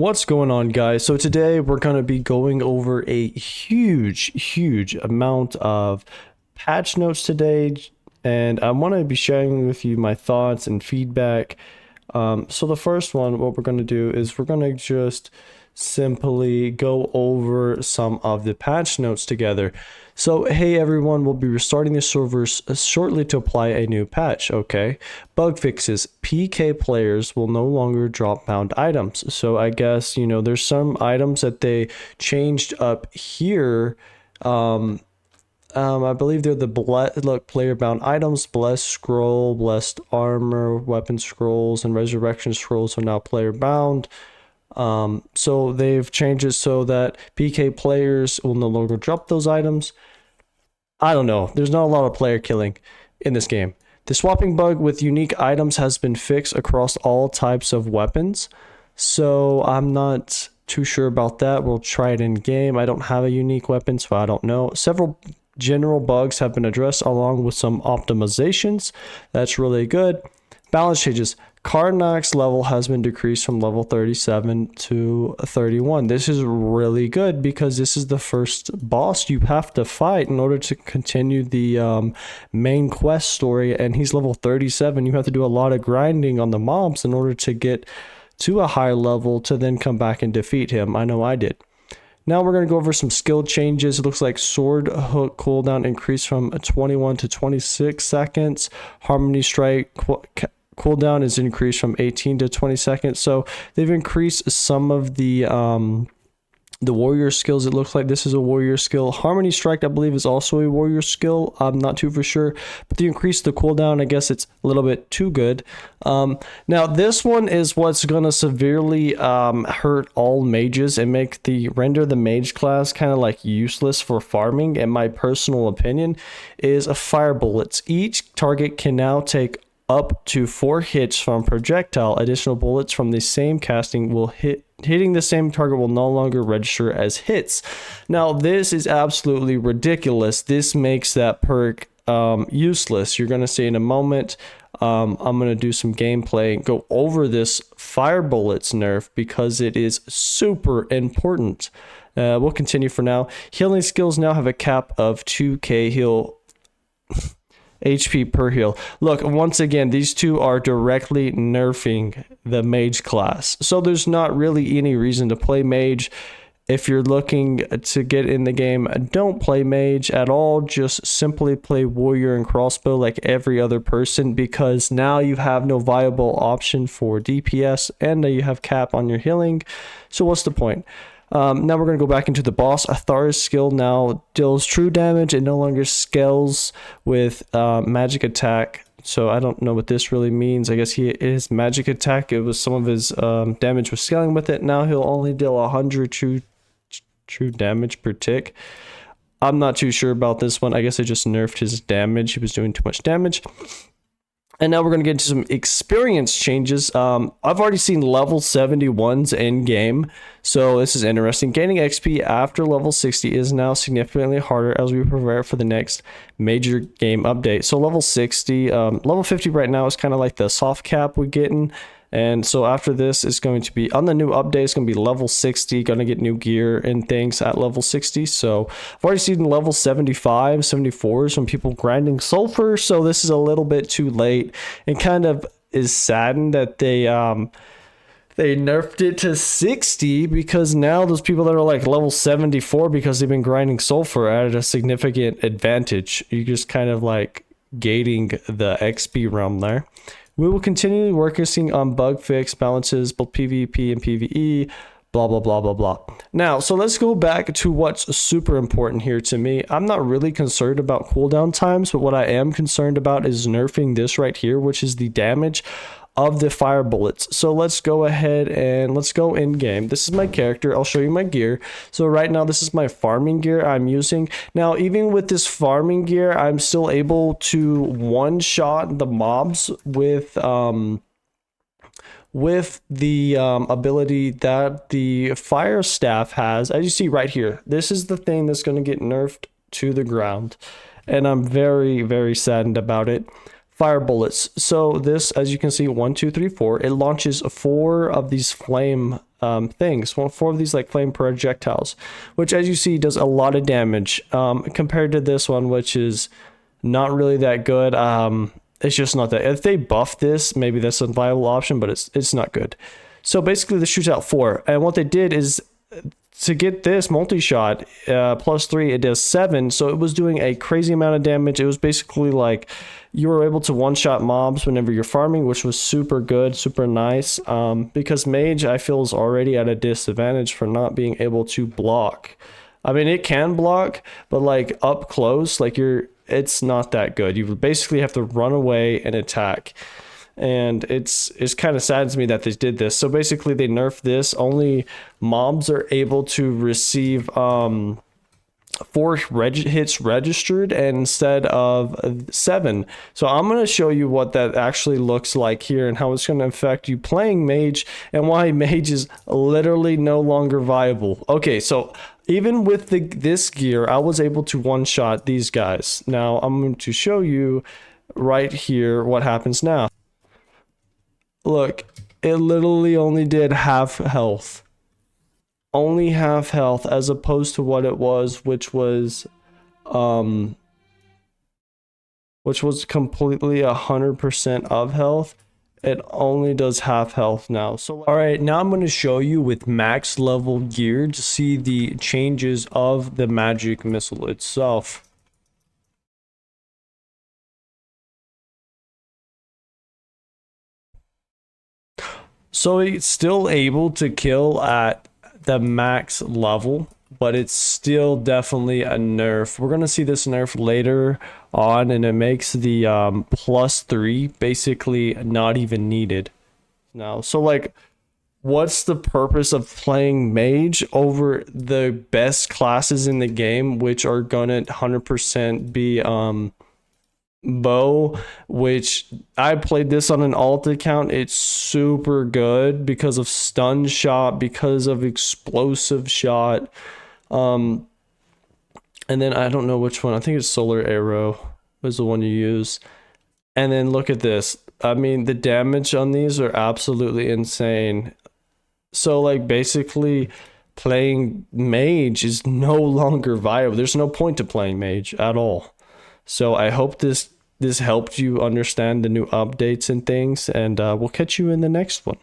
What's going on, guys? So today we're going to be going over a huge amount of patch notes today, and I want to be sharing with you my thoughts and feedback. So the first one, what we're going to do is we're going to just simply go over some of the patch notes together. So hey everyone, we'll be restarting the servers shortly to apply a new patch. Okay, bug fixes: PK players will no longer drop bound items. So I guess, you know, there's some items that they changed up here. I believe they're the player bound items. Blessed scroll, blessed armor, weapon scrolls, and resurrection scrolls are now player bound. So they've changed it so that PK players will no longer drop those items. I don't know. There's not a lot of player killing in this game. The swapping bug with unique items has been fixed across all types of weapons. So I'm not too sure about that. We'll try it in game. I don't have a unique weapon, so I don't know. Several general bugs have been addressed along with some optimizations. That's really good. Balance changes. Karnak's level has been decreased from level 37 to 31. This is really good because this is the first boss you have to fight in order to continue the main quest story, and he's level 37. You have to do a lot of grinding on the mobs in order to get to a higher level to then come back and defeat him. I know I did. Now we're going to go over some skill changes. It looks like sword hook cooldown increased from 21 to 26 seconds. Harmony strike cooldown is increased from 18 to 20 seconds. So they've increased some of the warrior skills. It looks like this is a warrior skill. Harmony strike, I believe, is also a warrior skill. I'm not too for sure, but they increased the cooldown. I guess it's a little bit too good. Now this one is what's going to severely hurt all mages and render the mage class kind of like useless for farming. In my personal opinion, is a fire bullets. Each target can now take up to 4 hits from projectile. Additional bullets from the same casting will hitting the same target will no longer register as hits. Now this is absolutely ridiculous. This makes that perk useless. You're going to see in a moment. I'm going to do some gameplay and go over this fire bullets nerf because it is super important. We'll continue for now. Healing skills now have a cap of 2k heal HP per heal. Look, once again, these two are directly nerfing the mage class. So there's not really any reason to play mage. If you're looking to get in the game, don't play mage at all. Just simply play warrior and crossbow like every other person, because now you have no viable option for DPS and you have cap on your healing. So what's the point? Now we're going to go back into the boss. Athara's skill now deals true damage. It no longer scales with magic attack. So I don't know what this really means. I guess his magic attack, it was some of his damage was scaling with it. Now he'll only deal 100 true damage per tick. I'm not too sure about this one. I guess I just nerfed his damage. He was doing too much damage. And now we're going to get into some experience changes. I've already seen level 71s in game, so this is interesting. Gaining XP after level 60 is now significantly harder as we prepare for the next major game update. So level 60, level 50 right now is kind of like the soft cap we're getting. And so after this, it's going to be on the new update. It's going to be level 60, going to get new gear and things at level 60. So I've already seen level 75, 74s from people grinding sulfur. So this is a little bit too late, and kind of is saddened that they nerfed it to 60, because now those people that are like level 74 because they've been grinding sulfur are at a significant advantage. You're just kind of like gating the XP realm there. We will continue working on bug fix balances, both PvP and PvE, blah, blah, blah, blah, blah. Now, so let's go back to what's super important here to me. I'm not really concerned about cooldown times, but what I am concerned about is nerfing this right here, which is the damage of the fire bullets. So let's go ahead and let's go in game. This is my character. I'll show you my gear. So right now, this is my farming gear I'm using. Now, even with this farming gear, I'm still able to one-shot the mobs with the ability that the fire staff has. As you see right here, this is the thing that's going to get nerfed to the ground, and I'm very saddened about it. fire bullets. So this, as you can see, 1, 2, 3, 4, it launches 4 of these flame things, 4 of these like flame projectiles, which as you see does a lot of damage compared to this one, which is not really that good. It's just not that. If they buff this, maybe that's a viable option, but it's not good. So basically this shoots out 4, and what they did is to get this multi-shot +3, it does 7, so it was doing a crazy amount of damage. It was basically like you were able to one-shot mobs whenever you're farming, which was super good, super nice, because Mage, I feel, is already at a disadvantage for not being able to block. I mean, it can block, but like up close, like it's not that good. You basically have to run away and attack. And it's kind of sad to me that they did this. So basically they nerfed this. Only mobs are able to receive 4 hits registered instead of 7. So I'm going to show you what that actually looks like here and how it's going to affect you playing Mage and why Mage is literally no longer viable. Okay, so even with this gear, I was able to one-shot these guys. Now I'm going to show you right here what happens now. Look, it literally only did half health. Only half health as opposed to what it was, which was completely 100% of health. It only does half health now. So all right, now I'm going to show you with max level gear to see the changes of the magic missile itself. So it's still able to kill at the max level, but it's still definitely a nerf. We're going to see this nerf later on, and it makes the +3 basically not even needed now. So like, what's the purpose of playing Mage over the best classes in the game, which are gonna 100% be bow, which I played this on an alt account. It's super good because of stun shot, because of explosive shot, and then I don't know which one, I think it's solar arrow was the one you use. And then look at this, I mean the damage on these are absolutely insane. So like basically playing Mage is no longer viable. There's no point to playing Mage at all. So I hope this helped you understand the new updates and things, and we'll catch you in the next one.